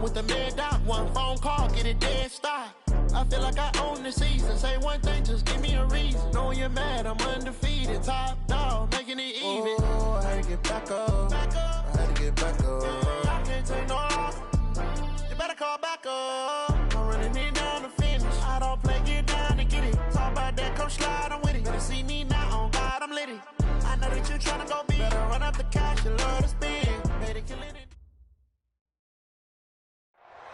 with the mid-doc. One phone call, get it dead stop. I feel like I own the season. Say one thing, just give me a reason. Knowing you're mad, I'm undefeated. Top dog, making it even. Oh, I had to get back up. I had to get back up. I can't take no loss. You better call back up. I'm running it down to finish. I don't play, get down to get it. Talk about that, come slide, I'm with it. Better see me now, on God, I'm litty. I know that you tryna go big. Better run up the cash, you love to spend. Better kill it.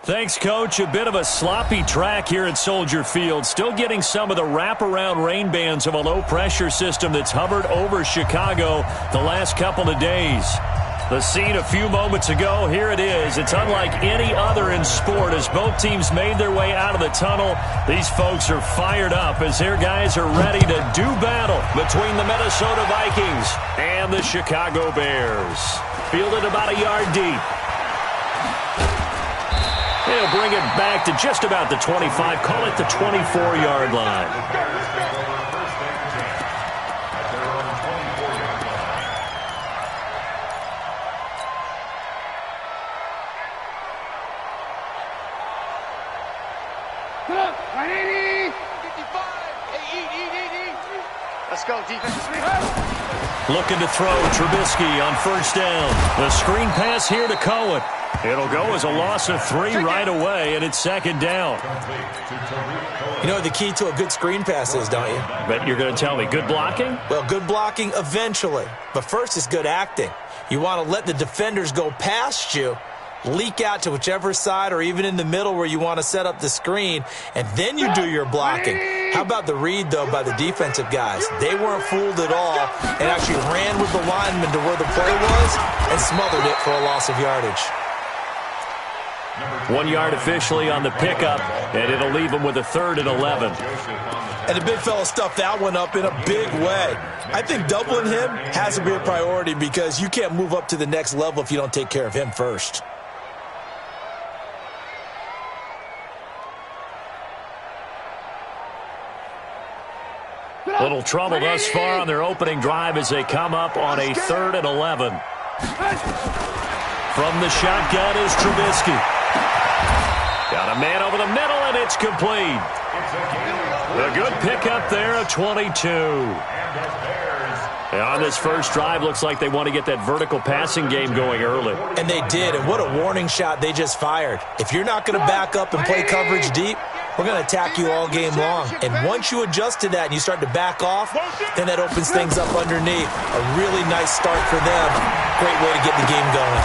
Thanks, Coach. A bit of a sloppy track here at Soldier Field. Still getting some of the wraparound rain bands of a low-pressure system that's hovered over Chicago the last couple of days. The scene a few moments ago, here it is. It's unlike any other in sport as both teams made their way out of the tunnel. These folks are fired up as their guys are ready to do battle between the Minnesota Vikings and the Chicago Bears. Fielded about a yard deep. He'll bring it back to just about the 25. Call it the 24-yard line. Let's go, defense. Looking to throw Trubisky on first down. The screen pass here to Cohen. It'll go as a loss of 3 right away, and it's second down. You know what the key to a good screen pass is, don't you? But you're going to tell me, good blocking? Well, good blocking eventually. But first is good acting. You want to let the defenders go past you, leak out to whichever side or even in the middle where you want to set up the screen, and then you do your blocking. How about the read, though, by the defensive guys? They weren't fooled at all and actually ran with the lineman to where the play was and smothered it for a loss of yardage. 1 yard officially on the pickup, and it'll leave him with a 3rd and 11. And the big fella stuffed that one up in a big way. I think doubling him has to be a priority because you can't move up to the next level if you don't take care of him first. Little trouble thus far on their opening drive as they come up on a 3rd and 11. From the shotgun is Trubisky. Got a man over the middle, and it's complete. A good pickup there of 22. And on this first drive, looks like they want to get that vertical passing game going early. And they did, and what a warning shot they just fired. If you're not going to back up and play coverage deep, we're going to attack you all game long. And once you adjust to that and you start to back off, then that opens things up underneath. A really nice start for them. Great way to get the game going.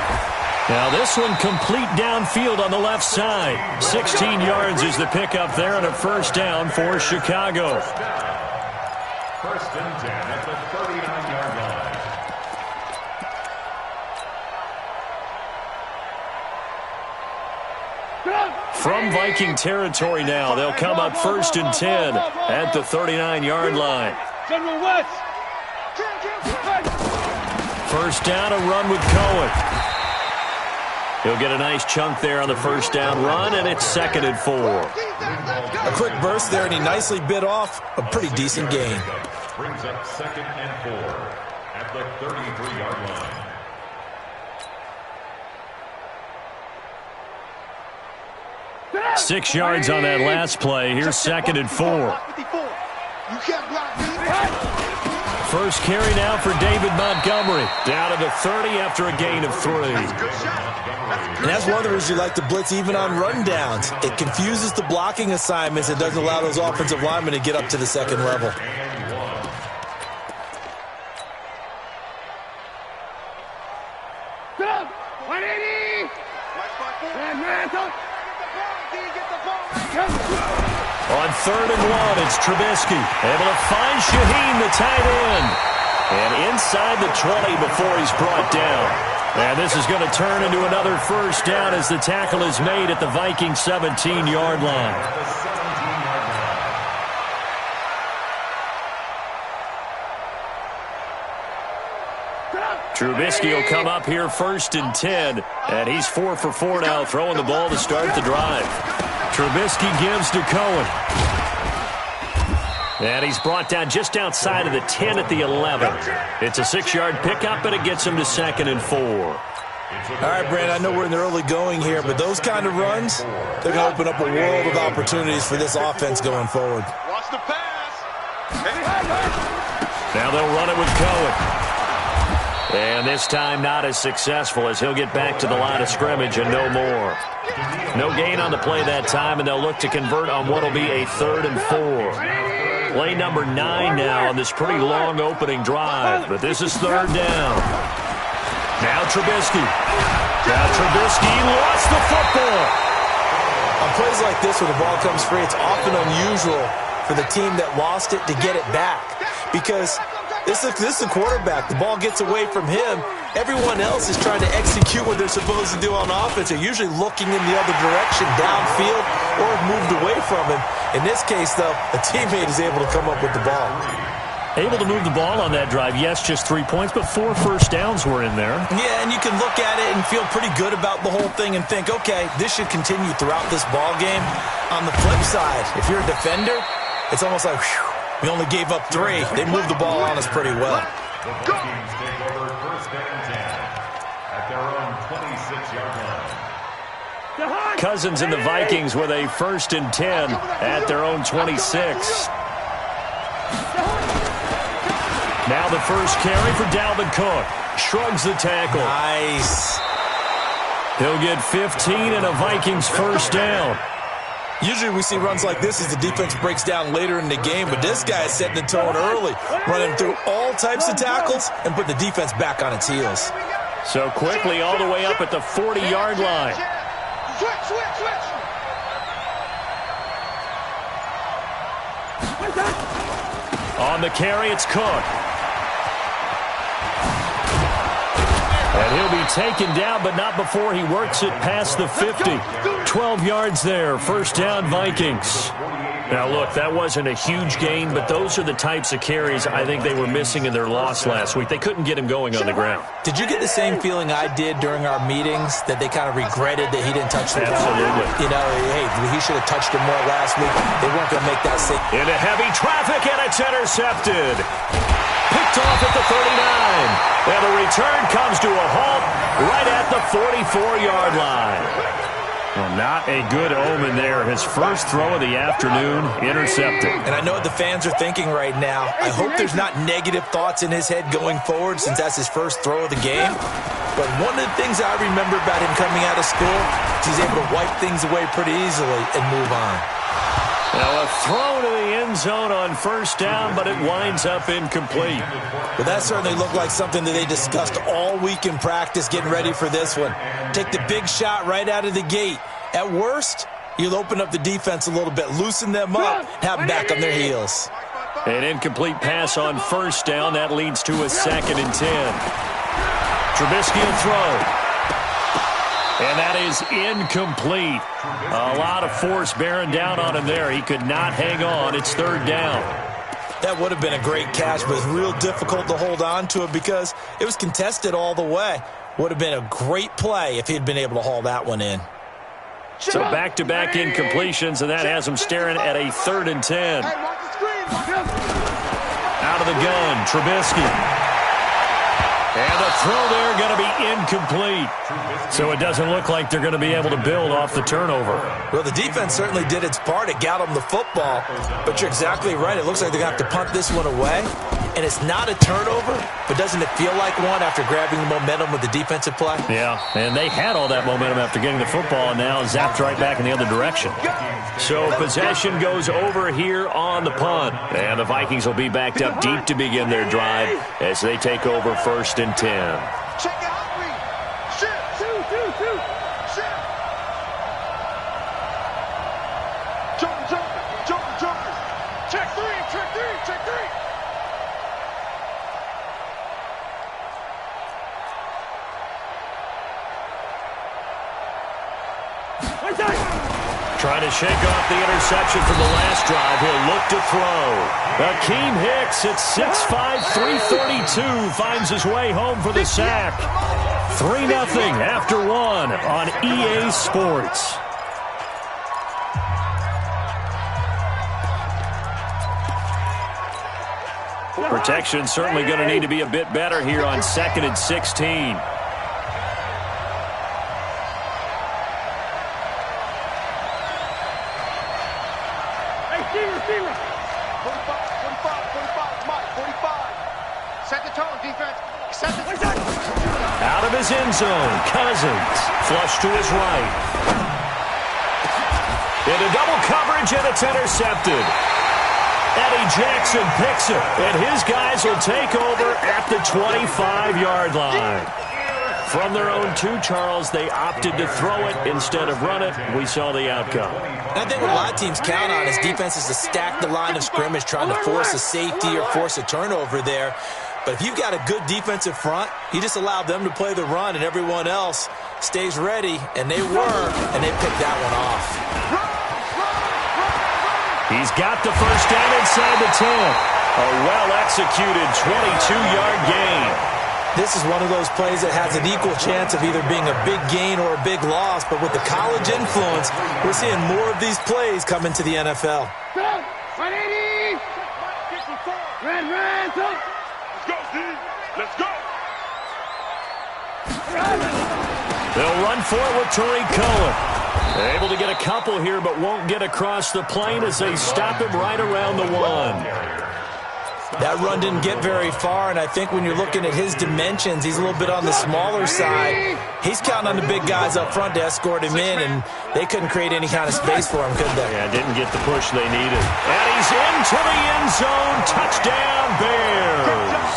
Now this one complete downfield on the left side. 16 yards is the pickup there and a first down for Chicago. First and 10 at the 39-yard line. From Viking territory now, they'll come up first and 10 at the 39-yard line. First down, a run with Cohen. He'll get a nice chunk there on the first down run, and it's 2nd and 4. A quick burst there, and he nicely bit off a pretty decent gain. Brings up 2nd and 4 at the 33-yard line. 6 yards on that last play. Here's 2nd and 4. First carry now for David Montgomery. Down to the 30 after a gain of 3. And that's one of the reasons you like to blitz even on rundowns. It confuses the blocking assignments. It doesn't allow those offensive linemen to get up to the second level. On 3rd and 1, it's Trubisky. Able to find Shaheen, the tight end. And inside the 20 before he's brought down. And this is going to turn into another first down as the tackle is made at the Viking 17-yard line. Trubisky will come up here 1st and 10. And he's 4 for 4 now, throwing the ball to start the drive. Trubisky gives to Cohen. And he's brought down just outside of the 10 at the 11. It's a 6-yard pickup, and it gets him to 2nd and 4. All right, Brandon, I know we're in the early going here, but those kind of runs, they're going to open up a world of opportunities for this offense going forward. Watch the pass. Now they'll run it with Cohen. And this time not as successful as he'll get back to the line of scrimmage and no more. No gain on the play that time, and they'll look to convert on what will be a 3rd and 4. Play number 9 now on this pretty long opening drive, but this is 3rd down. Now Trubisky. Now Trubisky lost the football. On plays like this where the ball comes free, it's often unusual for the team that lost it to get it back because this is the quarterback. The ball gets away from him. Everyone else is trying to execute what they're supposed to do on offense. They're usually looking in the other direction, downfield, or moved away from him. In this case, though, a teammate is able to come up with the ball. Able to move the ball on that drive. Yes, just 3 points, but 4 first downs were in there. Yeah, and you can look at it and feel pretty good about the whole thing and think, okay, this should continue throughout this ball game. On the flip side, if you're a defender, it's almost like, whew, we only gave up 3. They moved the ball on us pretty well. The Vikings take over 1st and 10 at their own 26-yard line. Cousins and the Vikings with a 1st and 10 at their own 26. Now the first carry for Dalvin Cook. Shrugs the tackle. Nice. He'll get 15 and a Vikings 1st down. Usually we see runs like this as the defense breaks down later in the game, but this guy is setting the tone early, running through all types of tackles and put the defense back on its heels. So quickly all the way up at the 40-yard line. On the carry, it's Cook. And he'll be taken down, but not before he works it past the 50. 12 yards there, 1st down Vikings. Now, look, that wasn't a huge gain, but those are the types of carries I think they were missing in their loss last week. They couldn't get him going on the ground. Did you get the same feeling I did during our meetings, that they kind of regretted that he didn't touch the ball? Absolutely. You know, hey, he should have touched it more last week. They weren't going to make that same. Into heavy traffic, and it's intercepted. Picked off at the 39. And the return comes to a halt right at the 44-yard line. Well, not a good omen there. His first throw of the afternoon, intercepted. And I know what the fans are thinking right now. I hope there's not negative thoughts in his head going forward since that's his first throw of the game. But one of the things I remember about him coming out of school is he's able to wipe things away pretty easily and move on. Now a throw to the end zone on 1st down, but it winds up incomplete. But that certainly looked like something that they discussed all week in practice getting ready for this one. Take the big shot right out of the gate. At worst, you'll open up the defense a little bit, loosen them up, have them back on their heels. An incomplete pass on 1st down. That leads to a 2nd and 10. Trubisky will throw. And that is incomplete. A lot of force bearing down on him there. He could not hang on. It's 3rd down. That would have been a great catch, but it's real difficult to hold on to it because it was contested all the way. Would have been a great play if he had been able to haul that one in. So back-to-back incompletions, and that has him staring at a 3rd and 10. Out of the gun, Trubisky. And a throw there going to be incomplete. So it doesn't look like they're going to be able to build off the turnover. Well, the defense certainly did its part. It got them the football. But you're exactly right. It looks like they're going to have to punt this one away. And it's not a turnover, but doesn't it feel like one after grabbing the momentum with the defensive play? Yeah, and they had all that momentum after getting the football and now zapped right back in the other direction. So possession goes over here on the punt. And the Vikings will be backed up deep to begin their drive as they take over 1st and 10. Check it out. Shift. Shift. Jumper. Check three. Trying to shake off the interception from the last drive. He'll look to throw. Akeem Hicks at 6'5", 332 finds his way home for the sack. 3-0 after one on EA Sports. Protection certainly going to need to be a bit better here on 2nd and 16. Receiver. 45, Mike, 45. Set the tone, defense. Set the tone. Out of his end zone, Cousins. Flush to his right. Into double coverage, and it's intercepted. Eddie Jackson picks it, and his guys will take over at the 25-yard line. From their own 2, Charles, they opted to throw it instead of run it. We saw the outcome. And I think what a lot of teams count on is defenses to stack the line of scrimmage, trying to force a safety or force a turnover there. But if you've got a good defensive front, you just allow them to play the run, and everyone else stays ready, and they were, and they picked that one off. He's got the first down inside the 10. A well-executed 22-yard gain. This is one of those plays that has an equal chance of either being a big gain or a big loss, but with the college influence, we're seeing more of these plays come into the NFL. 180! Red, let's go, D! Let's go! They'll run for it with Tariq Cohen. Able to get a couple here, but won't get across the plane as they stop him right around the 1. That run didn't get very far, and I think when you're looking at his dimensions, he's a little bit on the smaller side. He's counting on the big guys up front to escort him in, and they couldn't create any kind of space for him, could they? Yeah, didn't get the push they needed. And he's into the end zone. Touchdown, Bears.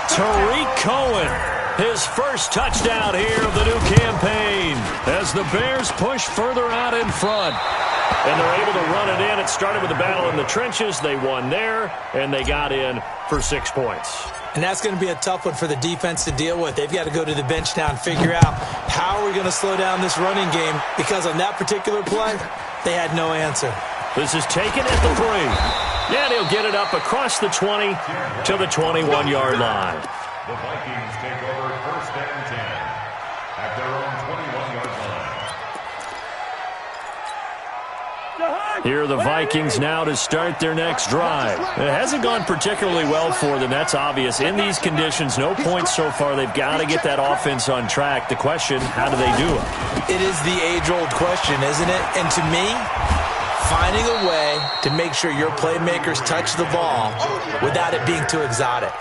Tariq Cohen, his first touchdown here of the new campaign, as the Bears push further out in front. And they're able to run it in. It started with a battle in the trenches. They won there, and they got in for 6 points. And that's going to be a tough one for the defense to deal with. They've got to go to the bench now and figure out how are we going to slow down this running game, because on that particular play, they had no answer. This is taken at the 3. And he'll get it up across the 20 to the 21-yard line. The Vikings take over first and 10 at their own 21-yard line. Here are the Vikings now to start their next drive. It hasn't gone particularly well for them. That's obvious. In these conditions, no points so far. They've got to get that offense on track. The question, how do they do it? It is the age-old question, isn't it? And to me, finding a way to make sure your playmakers touch the ball without it being too exotic.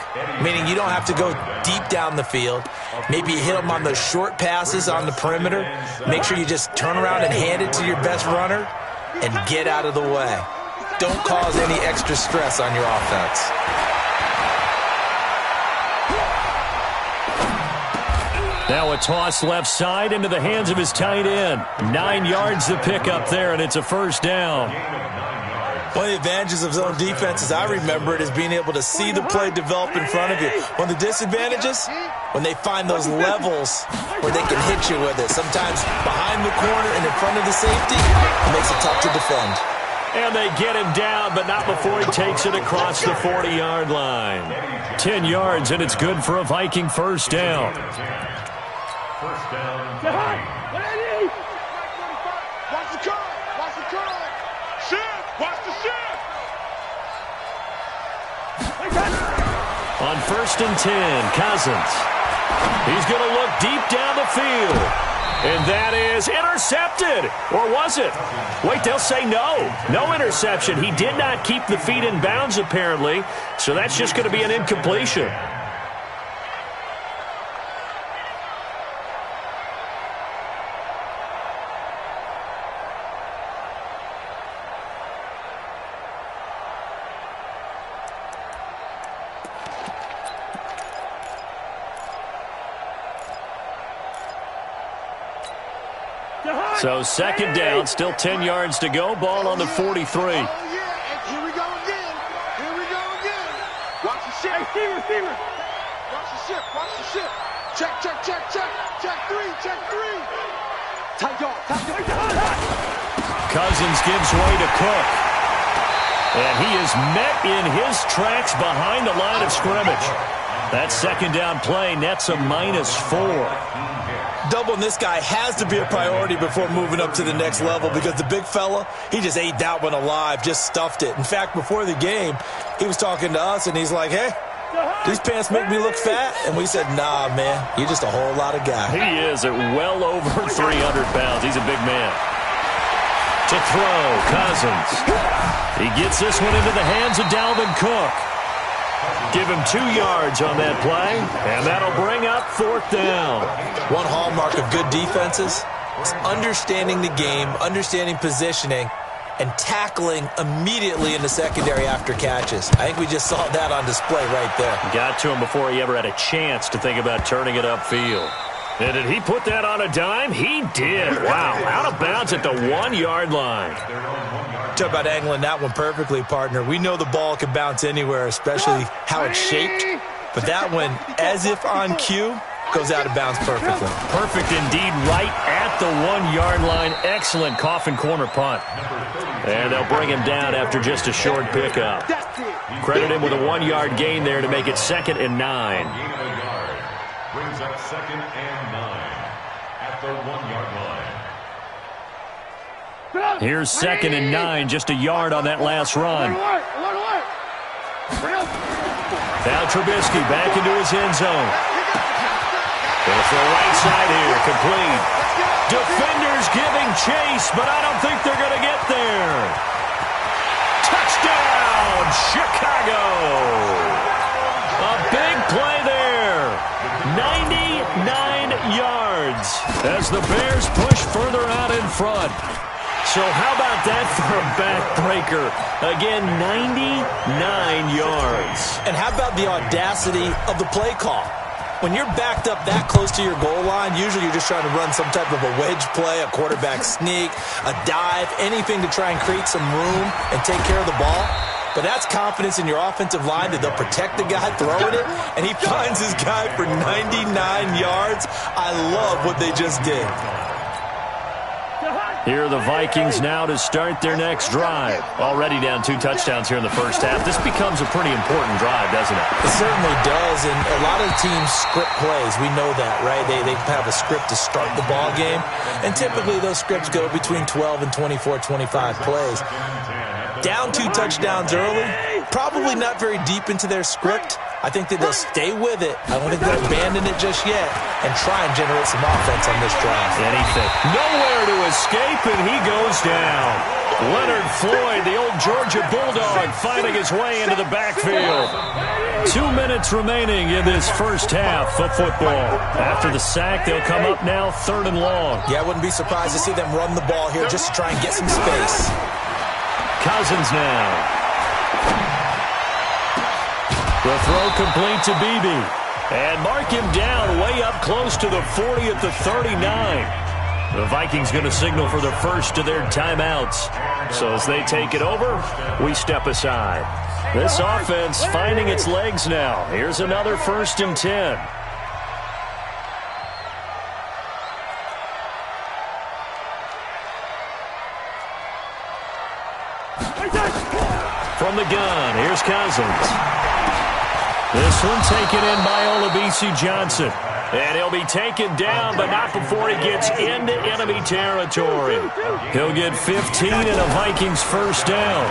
Meaning you don't have to go deep down the field. Maybe you hit them on those short passes on the perimeter. Make sure you just turn around and hand it to your best runner and get out of the way. Don't cause any extra stress on your offense. Now a toss left side into the hands of his tight end. 9 yards to pick up there, and it's a first down. One of the advantages of zone defense, as I remember it, is being able to see the play develop in front of you. One of the disadvantages, when they find those levels where they can hit you with it. Sometimes behind the corner and in front of the safety, it makes it tough to defend. And they get him down, but not before he takes it across the 40-yard line. 10 yards, and it's good for a Viking first down. First down. Watch the curl. Watch the curl. Shift. Watch the shift. On first and 10, Cousins. He's going to look deep down the field. And that is intercepted. Or was it? Wait, they'll say no. No interception. He did not keep the feet in bounds, apparently. So that's just going to be an incompletion. So second down, still 10 yards to go. Ball on the 43. Oh, yeah. And here we go again. Here we go again. Watch the shift. Receiver. Watch the shift. Watch the shift. Check. Check three. Tight yard. Cousins gives way to Cook. And he is met in his tracks behind the line of scrimmage. That second down play nets a -4. Doubling this guy has to be a priority before moving up to the next level, because the big fella, he just ate that one alive, just stuffed it. In fact, before the game, he was talking to us, and he's like, hey, these pants make me look fat? And we said, nah, man, you're just a whole lot of guy. He is at well over 300 pounds. He's a big man. To throw, Cousins. He gets this one into the hands of Dalvin Cook. Give him 2 yards on that play, and that'll bring up 4th down. One hallmark of good defenses is understanding the game, understanding positioning, and tackling immediately in the secondary after catches. I think we just saw that on display right there. Got to him before he ever had a chance to think about turning it upfield. And did he put that on a dime? He did. Wow, out of bounds at the 1-yard line. Talk about angling that one perfectly, partner. We know the ball can bounce anywhere, especially how it's shaped. But that one, as if on cue, goes out of bounds perfectly. Perfect indeed, right at the 1-yard line. Excellent coffin corner punt. And they'll bring him down after just a short pickup. Credit him with a 1-yard gain there to make it 2nd and 9. Brings up 2nd and 9 at the 1-yard line. Here's 2nd and 9, just a yard on that last run. Now Trubisky back into his end zone. It's the right side here, complete. Defenders giving chase, but I don't think they're going to get there. Touchdown, Chicago! A big play there. 99 yards as the Bears push further out in front. So how about that for a backbreaker? Again, 99 yards. And how about the audacity of the play call? When you're backed up that close to your goal line, usually you're just trying to run some type of a wedge play, a quarterback sneak, a dive, anything to try and create some room and take care of the ball. But that's confidence in your offensive line that they'll protect the guy throwing it, and he finds his guy for 99 yards. I love what they just did. Here are the Vikings now to start their next drive. Already down 2 touchdowns here in the first half. This becomes a pretty important drive, doesn't it? It certainly does, and a lot of teams script plays. We know that, right? They have a script to start the ball game, and typically those scripts go between 12 and 24, 25 plays. Down 2 touchdowns early, probably not very deep into their script. I think that they'll stay with it. I don't think they'll abandon it just yet and try and generate some offense on this drive. Anything. Nowhere to escape, and he goes down. Leonard Floyd, the old Georgia Bulldog, finding his way into the backfield. 2 minutes remaining in this first half of football. After the sack, they'll come up now 3rd and long. Yeah, I wouldn't be surprised to see them run the ball here just to try and get some space. Cousins now. The throw complete to Beebe. And mark him down way up close to the 40 at the 39. The Vikings going to signal for the first of their timeouts. So as they take it over, we step aside. This offense finding its legs now. Here's another 1st and 10. From the gun, here's Cousins. This one taken in by Olabisi Johnson. And he'll be taken down, but not before he gets into enemy territory. He'll get 15 and a Vikings 1st down.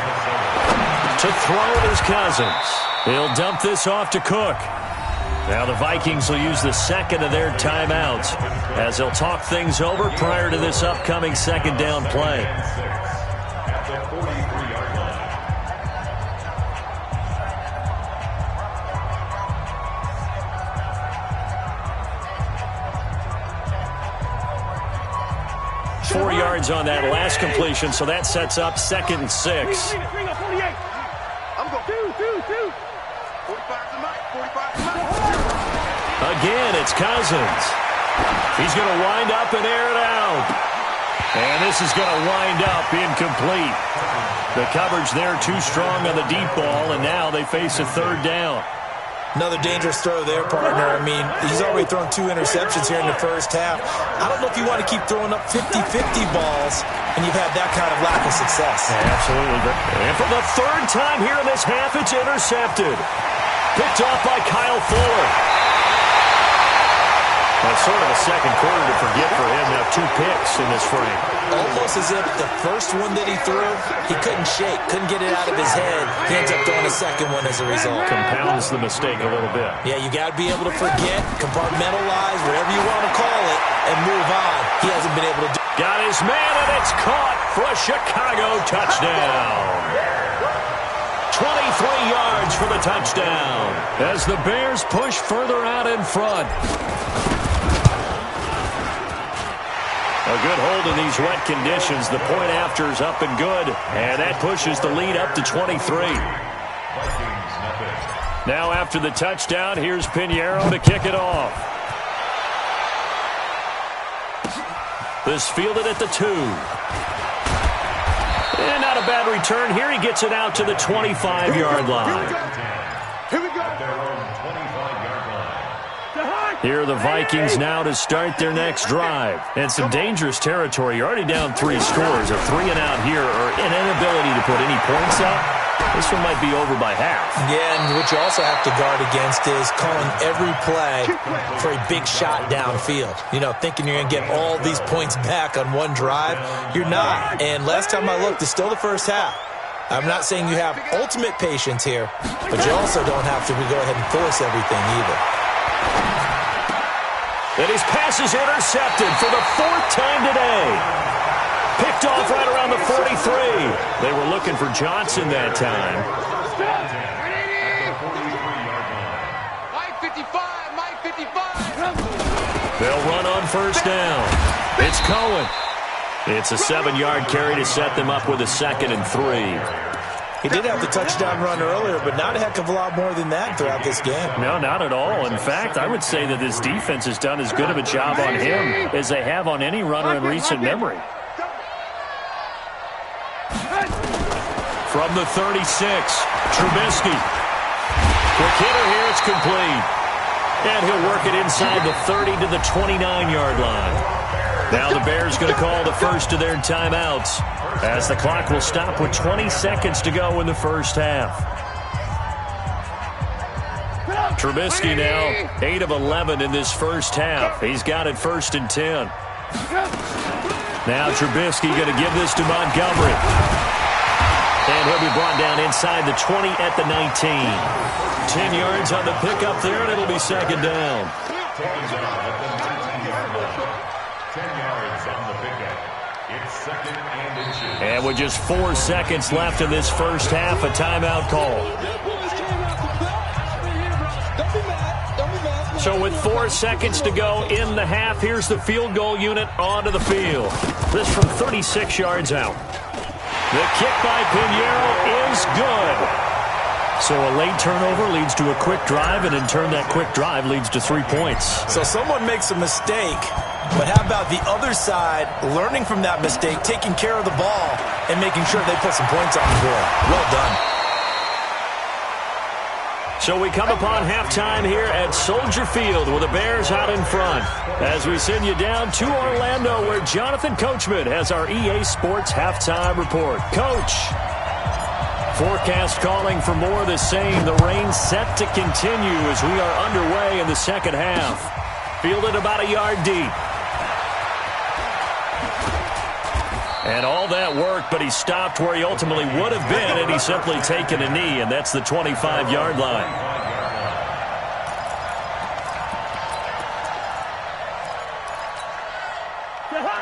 To throw it is Cousins. He'll dump this off to Cook. Now the Vikings will use the 2nd of their timeouts as they'll talk things over prior to this upcoming 2nd down play. 4 yards on that last completion, so that sets up 2nd and 6. Again, it's Cousins. He's going to wind up and air it out. And this is going to wind up incomplete. The coverage there too strong on the deep ball, and now they face a 3rd down. Another dangerous throw there, partner. I mean, he's already thrown 2 interceptions here in the first half. I don't know if you want to keep throwing up 50-50 balls and you've had that kind of lack of success. Yeah, absolutely. And for the 3rd time here in this half, it's intercepted. Picked off by Kyle Fuller. That's sort of a second quarter to forget for him. Now 2 picks in this frame. Almost as if the first one that he threw, he couldn't shake, couldn't get it out of his head. He ends up throwing a second one as a result. Compounds the mistake a little bit. Yeah, you got to be able to forget, compartmentalize, whatever you want to call it, and move on. He hasn't been able to do. Got his man, and it's caught for a Chicago touchdown. 23 yards for the touchdown as the Bears push further out in front. A good hold in these wet conditions. The point after is up and good, and that pushes the lead up to 23. Now after the touchdown, here's Pinheiro to kick it off. This fielded at the 2. And not a bad return. Here he gets it out to the 25-yard line. Here we go. Here are the Vikings now to start their next drive. And some dangerous territory. You're already down 3 scores. A 3 and out here, or an inability to put any points up. This one might be over by half. Yeah, and what you also have to guard against is calling every play for a big shot downfield. You know, thinking you're going to get all these points back on one drive. You're not. And last time I looked, it's still the first half. I'm not saying you have ultimate patience here, but you also don't have to go ahead and force everything either. And his pass is intercepted for the 4th time today. Picked off right around the 43. They were looking for Johnson that time. Mike 55, Mike 55. They'll run on first down. It's Cohen. It's a 7-yard carry to set them up with a 2nd and 3. He did have the touchdown run earlier, but not a heck of a lot more than that throughout this game. No, not at all. In fact, I would say that this defense has done as good of a job on him as they have on any runner in recent memory. From the 36, Trubisky. Quick hitter here, it's complete. And he'll work it inside the 30 to the 29-yard line. Now the Bears going to call the first of their timeouts as the clock will stop with 20 seconds to go in the first half. Trubisky now 8 of 11 in this first half. He's got it 1st and 10. Now Trubisky going to give this to Montgomery. And he'll be brought down inside the 20 at the 19. 10 yards on the pickup there, and it'll be 2nd down. 10 yards on the pickup. It's 2nd and inches. And with just 4 seconds left in this first half, a timeout call. So with 4 seconds to go in the half, here's the field goal unit onto the field. This from 36 yards out. The kick by Pinheiro is good. So a late turnover leads to a quick drive, and in turn that quick drive leads to 3 points. So someone makes a mistake, but how about the other side learning from that mistake, taking care of the ball, and making sure they put some points on the board? Well done. So we come upon halftime here at Soldier Field with the Bears out in front as we send you down to Orlando where Jonathan Coachman has our EA Sports halftime report. Coach, forecast calling for more of the same. The rain set to continue as we are underway in the second half. Fielded about a yard deep. And all that work, but he stopped where he ultimately would have been, and he's simply taken a knee, and that's the 25-yard line.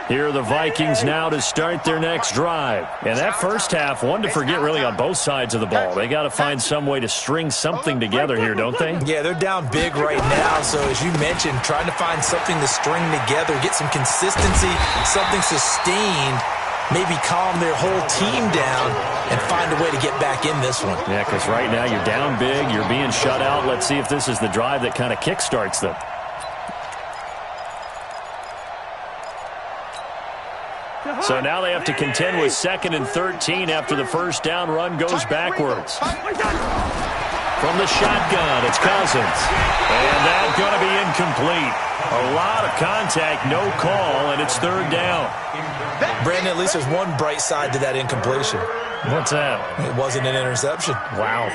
Here are the Vikings now to start their next drive. And that first half, one to forget really on both sides of the ball. They got to find some way to string something together here, don't they? Yeah, they're down big right now. So as you mentioned, trying to find something to string together, get some consistency, something sustained, maybe calm their whole team down and find a way to get back in this one. Yeah, because right now you're down big, you're being shut out. Let's see if this is the drive that kind of kickstarts them. So now they have to contend with 2nd and 13 after the first down run goes backwards. From the shotgun, it's Cousins. And that's going to be incomplete. A lot of contact, no call, and it's 3rd down. Brandon, at least there's one bright side to that incompletion. What's that? It wasn't an interception. Wow.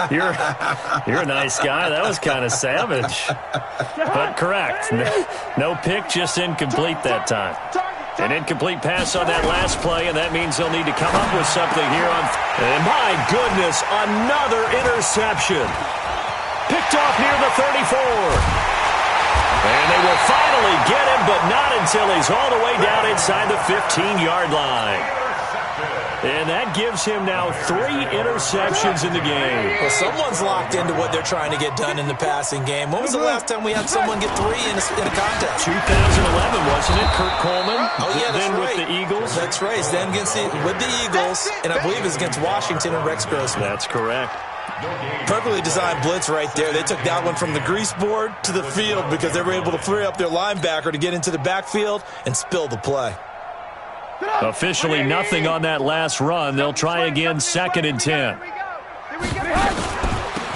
You're a nice guy. That was kind of savage. But correct. No pick, just incomplete that time. An incomplete pass on that last play, and that means they'll need to come up with something here on. And my goodness, another interception. Picked off near the 34. And they will finally get him, but not until he's all the way down inside the 15-yard line. And that gives him now 3 interceptions in the game. Well, someone's locked into what they're trying to get done in the passing game. When was the last time we had someone get 3 in a contest? 2011, wasn't it? Kurt Coleman. Oh, yeah, that's then right. with the Eagles. That's right. Then with the Eagles, and I believe it's against Washington and Rex Grossman. That's correct. Perfectly designed blitz right there. They took that one from the grease board to the field because they were able to free up their linebacker to get into the backfield and spill the play. Officially nothing on that last run. They'll try again, 2nd and 10.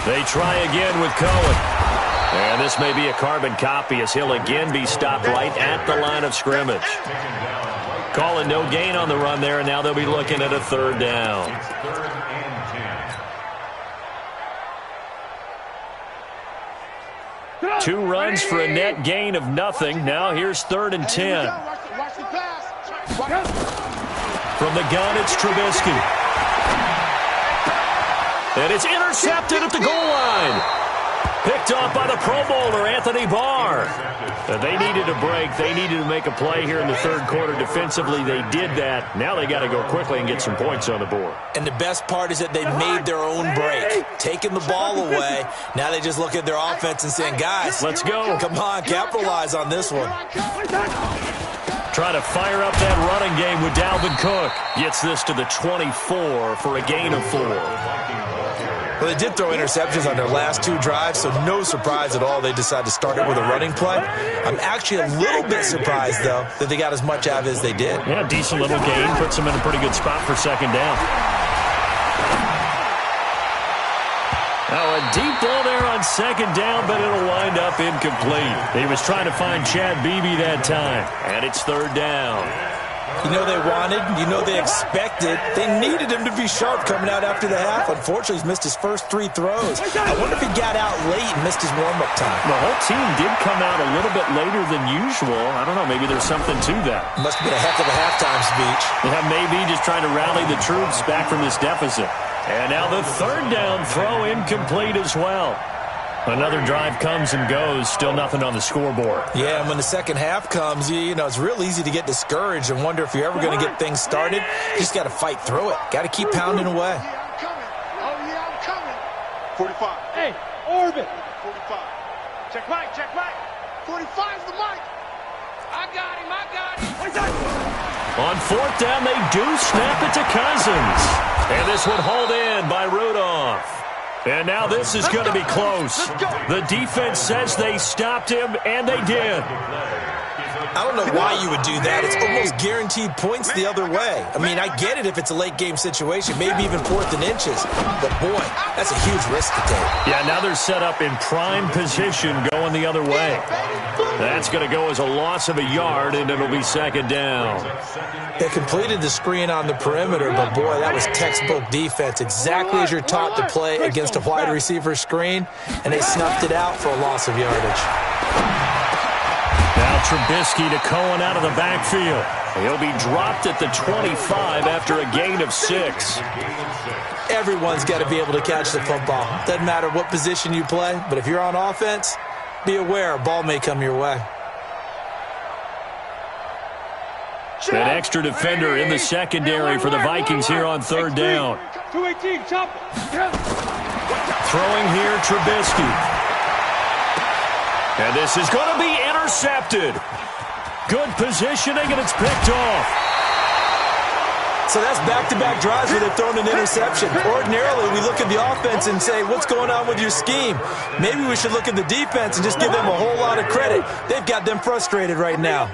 They try again with Cohen. And this may be a carbon copy as he'll again be stopped right at the line of scrimmage. Calling no gain on the run there, and now they'll be looking at a 3rd down. It's 3rd and 10. 2 runs for a net gain of nothing. Now here's 3rd and 10. From the gun, it's Trubisky. And it's intercepted at the goal line. Picked off by the Pro Bowler, Anthony Barr. They needed a break. They needed to make a play here in the 3rd quarter defensively. They did that. Now they got to go quickly and get some points on the board. And the best part is that they made their own break. Taking the ball away. Now they just look at their offense and saying, guys, let's go. Come on, capitalize on this one. Try to fire up that running game with Dalvin Cook. Gets this to the 24 for a gain of 4. Well, they did throw interceptions on their last 2 drives, so no surprise at all they decided to start it with a running play. I'm actually a little bit surprised, though, that they got as much out of it as they did. Yeah, decent little gain. Puts them in a pretty good spot for 2nd down. Now a deep ball there on 2nd down, but it'll wind up incomplete. He was trying to find Chad Beebe that time, and it's 3rd down. You know they wanted, you know they expected. They needed him to be sharp coming out after the half. Unfortunately, he's missed his first 3 throws. I wonder if he got out late and missed his warm-up time. The whole team did come out a little bit later than usual. I don't know, maybe there's something to that. Must have been a heck of a halftime speech. Yeah, maybe just trying to rally the troops back from this deficit. And now the 3rd down throw incomplete as well. Another drive comes and goes, still nothing on the scoreboard. Yeah, and when the second half comes, you know, it's real easy to get discouraged and wonder if you're ever going to get things started. You just got to fight through it. Got to keep pounding away. I'm coming. 45. Hey, orbit. 45. Check Mike, check Mike. 45's the mic. I got him. On 4th down, they do snap it to Cousins. And this one hauled in by Rudolph. And now this is going to be close. The defense says they stopped him, and they did. I don't know why you would do that. It's almost guaranteed points the other way. I mean, I get it if it's a late-game situation, maybe even 4th and inches. But, boy, that's a huge risk to take. Yeah, now they're set up in prime position going the other way. That's going to go as a loss of a yard, and it'll be 2nd down. They completed the screen on the perimeter, but, boy, that was textbook defense. Exactly as you're taught to play against a wide receiver screen, and they snuffed it out for a loss of yardage. Now Trubisky to Cohen out of the backfield. He'll be dropped at the 25 after a gain of 6. Everyone's got to be able to catch the football. Doesn't matter what position you play, but if you're on offense, be aware a ball may come your way. An extra defender in the secondary for the Vikings here on 3rd down. 218, chop it. Throwing here, Trubisky. And this is going to be intercepted. Good positioning, and it's picked off. So that's back-to-back drives where they've thrown an interception. Ordinarily, we look at the offense and say, what's going on with your scheme? Maybe we should look at the defense and just give them a whole lot of credit. They've got them frustrated right now.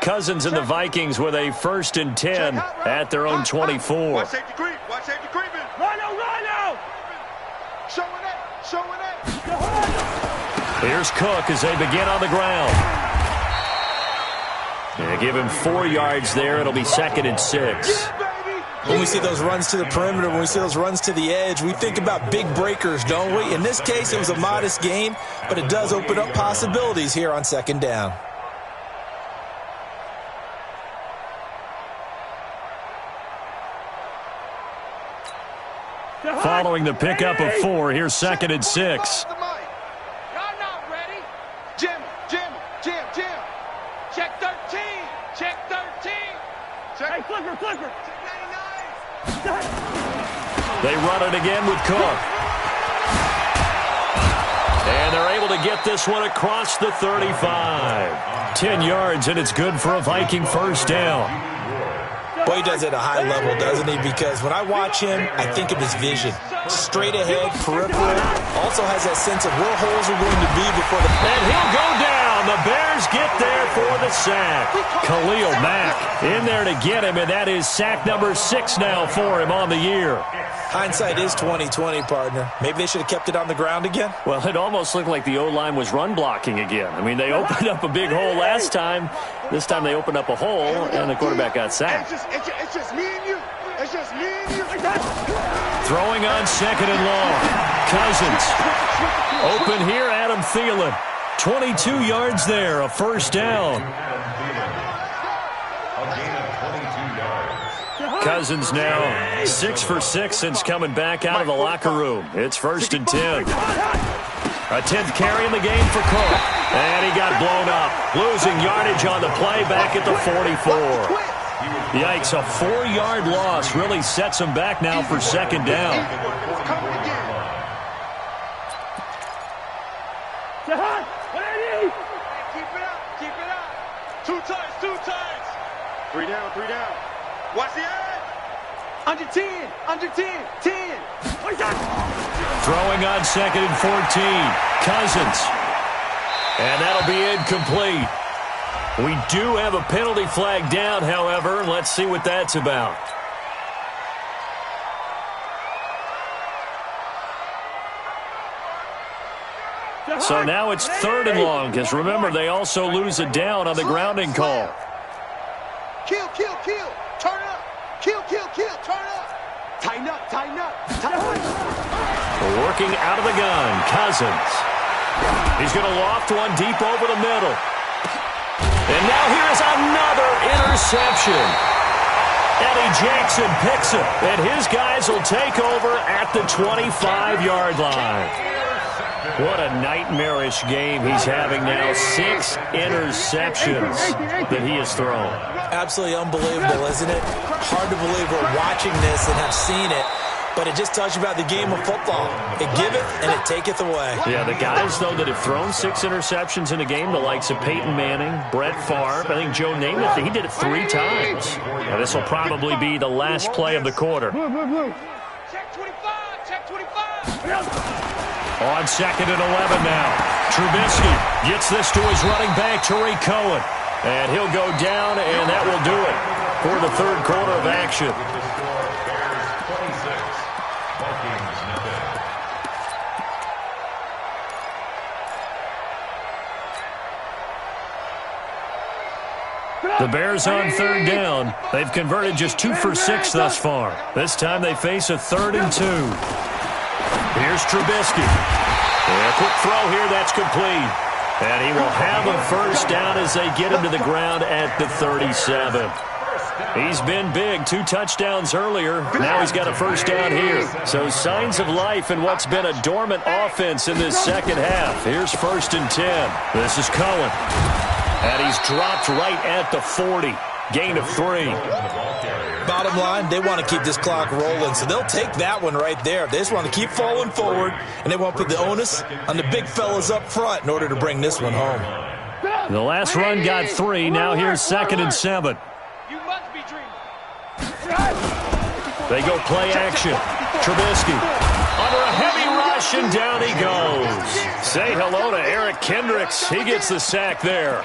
Cousins and the Vikings with a 1st and 10 at their own 24. Watch safety creep. Watch safety creeping. Rhino. Showing it. Here's Cook as they begin on the ground. They give him 4 yards there. It'll be 2nd and 6. When we see those runs to the perimeter, when we see those runs to the edge, we think about big breakers, don't we? In this case, it was a modest gain, but it does open up possibilities here on 2nd down. Following the pickup of 4, here's 2nd and 6. Y'all not ready. Jimmy. They run it again with Cook. And they're able to get this one across the 35. 10 yards, and it's good for a Viking first down. Boy, he does it at a high level, doesn't he? Because when I watch him, I think of his vision. Straight ahead, peripheral. Also has that sense of where holes are going to be before the... And he'll go down. The Bears get there for the sack. Khalil Mack in there to get him, and that is sack number 6 now for him on the year. Hindsight is 20/20, partner. Maybe they should have kept it on the ground again. Well, it almost looked like the O-line was run blocking again. I mean, they opened up a big hole last time. This time they opened up a hole, and the quarterback got sacked. It's just me and you. It's just me and you. Throwing on second and long. Cousins. Open here, Adam Thielen. 22 yards there, a first down. Cousins now 6 for 6 since coming back out of the locker room. It's 1st and 10. A 10th carry in the game for Cook. And he got blown up. Losing yardage on the play back at the 44. Yikes, a 4-yard loss really sets him back now for second down. Keep it up. 2 times. 3 down. Watch the edge. Under 10. 10. Throwing on second and 14. Cousins. And that'll be incomplete. We do have a penalty flag down, however. Let's see what that's about. So now it's 3rd and long, because remember, they also lose a down on the grounding call. Kill. Turn up. Kill. Turn up. Tighten up. Working out of the gun, Cousins. He's going to loft one deep over the middle. And now here is another interception. Eddie Jackson picks it, and his guys will take over at the 25-yard line. What a nightmarish game he's having now. 6 interceptions that he has thrown. Absolutely unbelievable, isn't it? Hard to believe we're watching this and have seen it. But it just tells you about the game of football. It giveth and it taketh away. Yeah, the guys, though, that have thrown 6 interceptions in a game, the likes of Peyton Manning, Brett Favre, I think Joe Namath, he did it 3 times. Now, this will probably be the last play of the quarter. Check 25. On second and 11 now. Trubisky gets this to his running back, Tariq Cohen. And he'll go down, and that will do it for the 3rd quarter of action. The Bears on 3rd down. They've converted just 2 for 6 thus far. This time they face a 3rd and 2. Here's Trubisky. And a quick throw here, that's complete. And he will have a first down as they get him to the ground at the 37. He's been big, 2 touchdowns earlier. Now he's got a first down here. So signs of life in what's been a dormant offense in this second half. Here's 1st and 10. This is Cohen. And he's dropped right at the 40. Gain of 3. Bottom line, they want to keep this clock rolling, so they'll take that one right there. They just want to keep falling forward, and they want to put the onus on the big fellas up front in order to bring this one home. The last run got 3. Now here's 2nd and 7. You must be dreaming. They go play action. Trubisky under a heavy rush, and down he goes. Say hello to Eric Kendricks. He gets the sack there.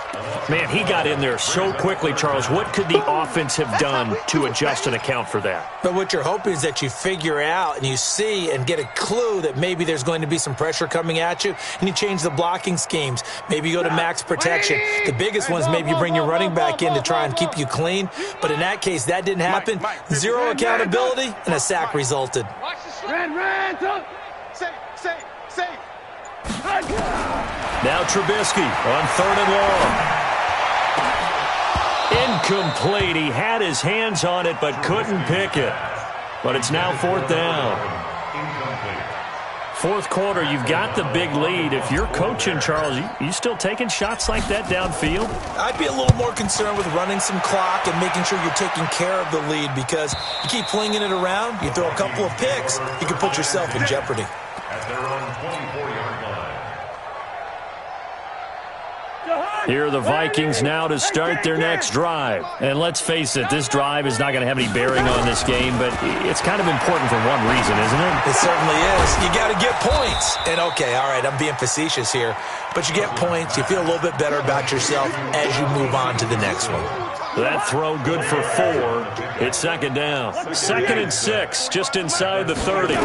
Man, he got in there so quickly, Charles. What could the offense have done to adjust and account for that? But what you're hoping is that you figure out and you see and get a clue that maybe there's going to be some pressure coming at you, and you change the blocking schemes. Maybe you go to max protection. The biggest one is maybe you bring your running back in to try and keep you clean. But in that case, that didn't happen. 0 accountability, and a sack resulted. Ran. Safe. Now Trubisky on 3rd and long. Incomplete. He had his hands on it but couldn't pick it. But it's now 4th down. Fourth quarter, you've got the big lead. If you're coaching, Charles, you still taking shots like that downfield? I'd be a little more concerned with running some clock and making sure you're taking care of the lead, because you keep flinging it around, you throw a couple of picks, you can put yourself in jeopardy. At their own 24-yard line. Here are the Vikings now to start their next drive. And let's face it, this drive is not going to have any bearing on this game, but it's kind of important for one reason, isn't it? It certainly is. You got to get points. And, okay, all right, I'm being facetious here, but you get points, you feel a little bit better about yourself as you move on to the next one. That throw good for 4. It's second down. 2nd and 6, just inside the 30.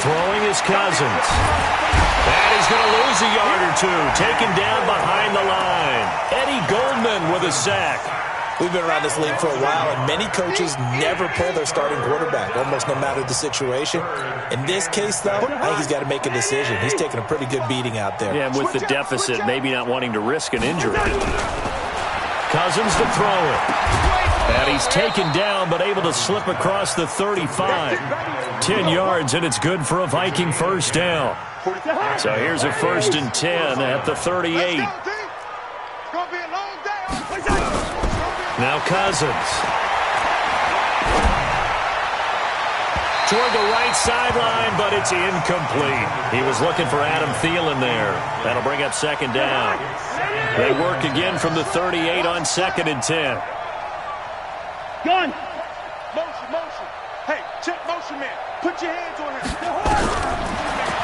Throwing is Cousins. And he's going to lose a yard or two. Taken down behind the line. Eddie Goldman with a sack. We've been around this league for a while, and many coaches never pull their starting quarterback, almost no matter the situation. In this case, though, I think he's got to make a decision. He's taking a pretty good beating out there. Yeah, with the deficit, maybe not wanting to risk an injury. Cousins to throw it. And he's taken down, but able to slip across the 35. 10 yards, and it's good for a Viking first down. So here's a 1st and 10 at the 38. Now Cousins. Toward the right sideline, but it's incomplete. He was looking for Adam Thielen there. That'll bring up second down. They work again from the 38 on 2nd and 10. Gun. Motion. Hey, check motion, man. Put your hands on him.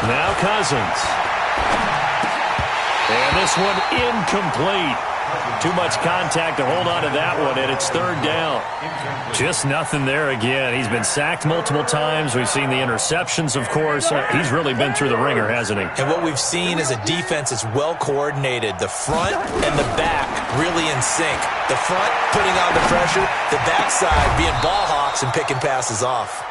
Now Cousins. And this one incomplete. Too much contact to hold on to that one, and it's 3rd down. Just nothing there again. He's been sacked multiple times. We've seen the interceptions, of course. He's really been through the ringer, hasn't he? And what we've seen is a defense that's well coordinated. The front and the back really in sync. The front putting on the pressure, the backside being ball hawks and picking passes off.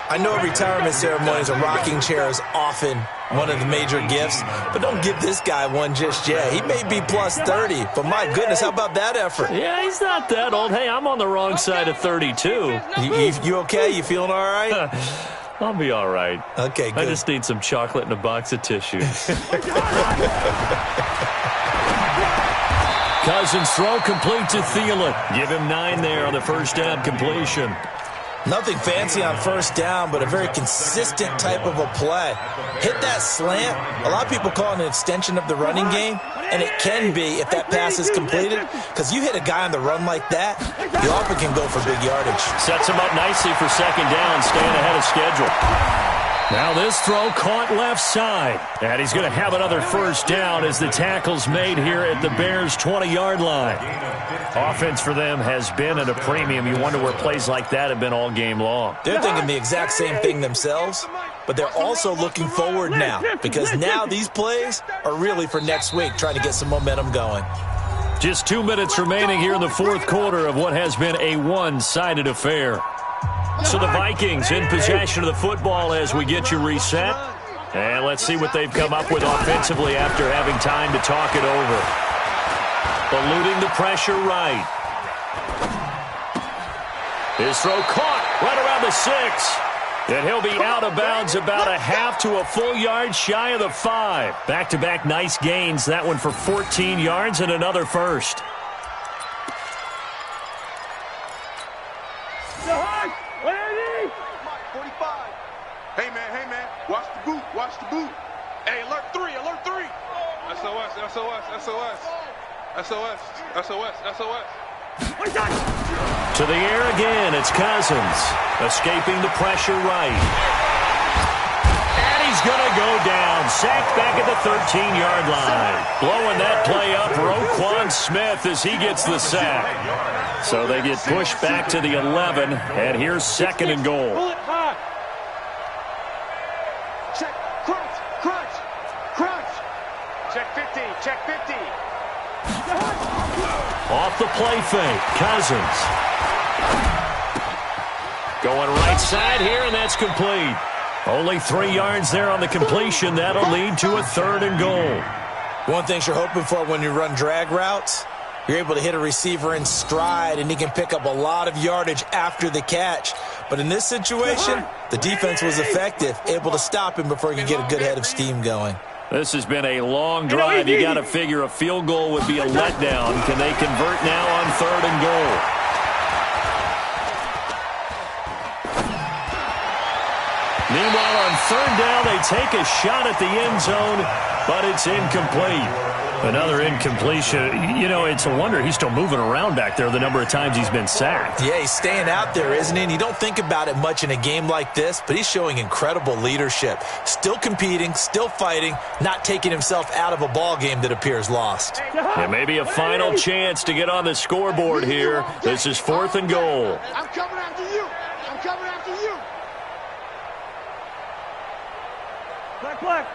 I know retirement ceremonies, a rocking chair is often one of the major gifts, but don't give this guy one just yet. He may be plus 30, but my goodness, how about that effort? Yeah, he's not that old. Hey, I'm on the wrong side of 32. You okay? You feeling all right? I'll be all right. Okay, good. I just need some chocolate and a box of tissues. Cousins throw complete to Thielen. Give him 9 there on the first down completion. Nothing fancy on first down, but a very consistent type of a play. Hit that slant. A lot of people call it an extension of the running game, and it can be if that pass is completed, because you hit a guy on the run like that, you often can go for big yardage. Sets him up nicely for second down, staying ahead of schedule. Now this throw caught left side, and he's going to have another first down as the tackle's made here at the Bears' 20-yard line. Offense for them has been at a premium. You wonder where plays like that have been all game long. They're thinking the exact same thing themselves, but they're also looking forward now, because now these plays are really for next week, trying to get some momentum going. Just 2 minutes remaining here in the fourth quarter of what has been a one-sided affair. So the Vikings in possession of the football as we get you reset. And let's see what they've come up with offensively after having time to talk it over. Eluding the pressure right. His throw caught right around the 6. And he'll be out of bounds about a half to a full yard shy of the 5. Back-to-back nice gains. That one for 14 yards and another first. Hey man, watch the boot. Hey, alert 3. SOS. To the air again, it's Cousins. Escaping the pressure right. And he's going to go down. Sacked back at the 13-yard line. Blowing that play up, Roquan Smith as he gets the sack. So they get pushed back to the 11, and here's 2nd and goal. Check 50. Off the play fake, Cousins. Going right side here, and that's complete. Only 3 yards there on the completion. That'll lead to a 3rd and goal. One thing you're hoping for when you run drag routes, you're able to hit a receiver in stride, and he can pick up a lot of yardage after the catch. But in this situation, the defense was effective, able to stop him before he could get a good head of steam going. This has been a long drive. You got to figure a field goal would be a letdown. Can they convert now on 3rd and goal? Meanwhile, on 3rd down, they take a shot at the end zone, but it's incomplete. Another incompletion. You know, it's a wonder he's still moving around back there the number of times he's been sacked. Yeah, he's staying out there, isn't he? And you don't think about it much in a game like this, but he's showing incredible leadership. Still competing, still fighting, not taking himself out of a ball game that appears lost. And maybe a final chance to get on the scoreboard here. This is 4th and goal. I'm coming after you. I'm coming after you. Black.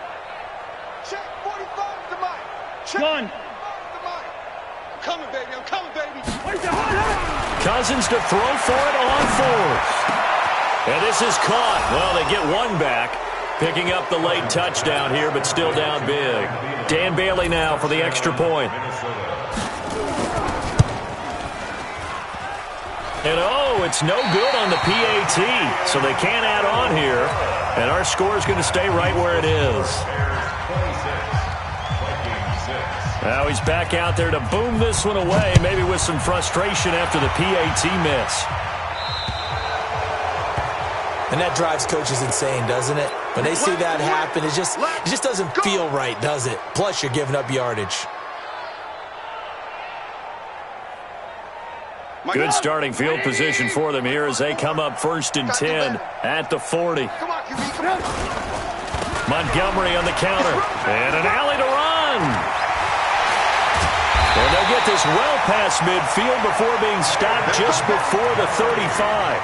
Check 45 to Mike. Check Gun. 45 to Mike. I'm coming, baby. I'm coming, baby. Cousins to throw for it on 4th. And this is caught. Well, they get one back, picking up the late touchdown here, but still down big. Dan Bailey now for the extra point. And oh, it's no good on the PAT, so they can't add on here. And our score is going to stay right where it is. Now he's back out there to boom this one away, maybe with some frustration after the PAT miss. And that drives coaches insane, doesn't it? When they see that happen, it just doesn't feel right, does it? Plus, you're giving up yardage. Good starting field position for them here as they come up 1st and 10 at the 40. Come on, QB. Come on. Montgomery on the counter. And an alley to run. And they'll get this well past midfield before being stopped just before the 35.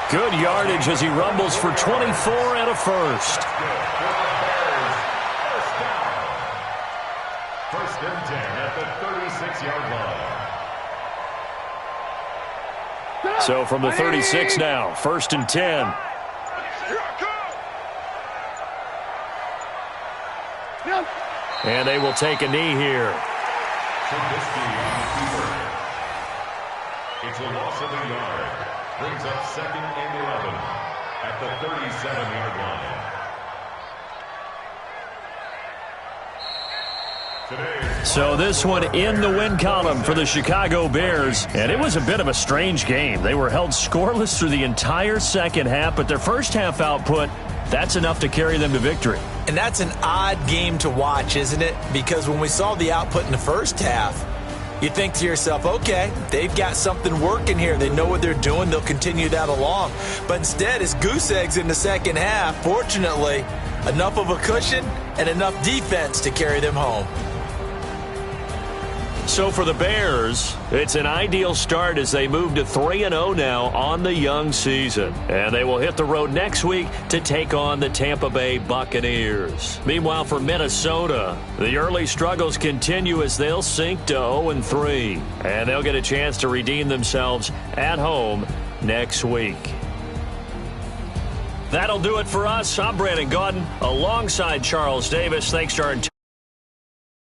Good yardage as he rumbles for 24 and a first. First and 10 at the 36-yard line. So from the 36 now, 1st and 10. Here I come. And they will take a knee here. Trubisky on the keeper. It's a loss of a yard. Brings up 2nd and 11 at the 37-yard line. So this one in the win column for the Chicago Bears. And it was a bit of a strange game. They were held scoreless through the entire second half, but their first half output, that's enough to carry them to victory. And that's an odd game to watch, isn't it? Because when we saw the output in the first half, you think to yourself, okay, they've got something working here. They know what they're doing. They'll continue that along. But instead, it's goose eggs in the second half. Fortunately, enough of a cushion and enough defense to carry them home. So for the Bears, it's an ideal start as they move to 3-0 now on the young season. And they will hit the road next week to take on the Tampa Bay Buccaneers. Meanwhile, for Minnesota, the early struggles continue as they'll sink to 0-3. And they'll get a chance to redeem themselves at home next week. That'll do it for us. I'm Brandon Gaudin alongside Charles Davis. Thanks to our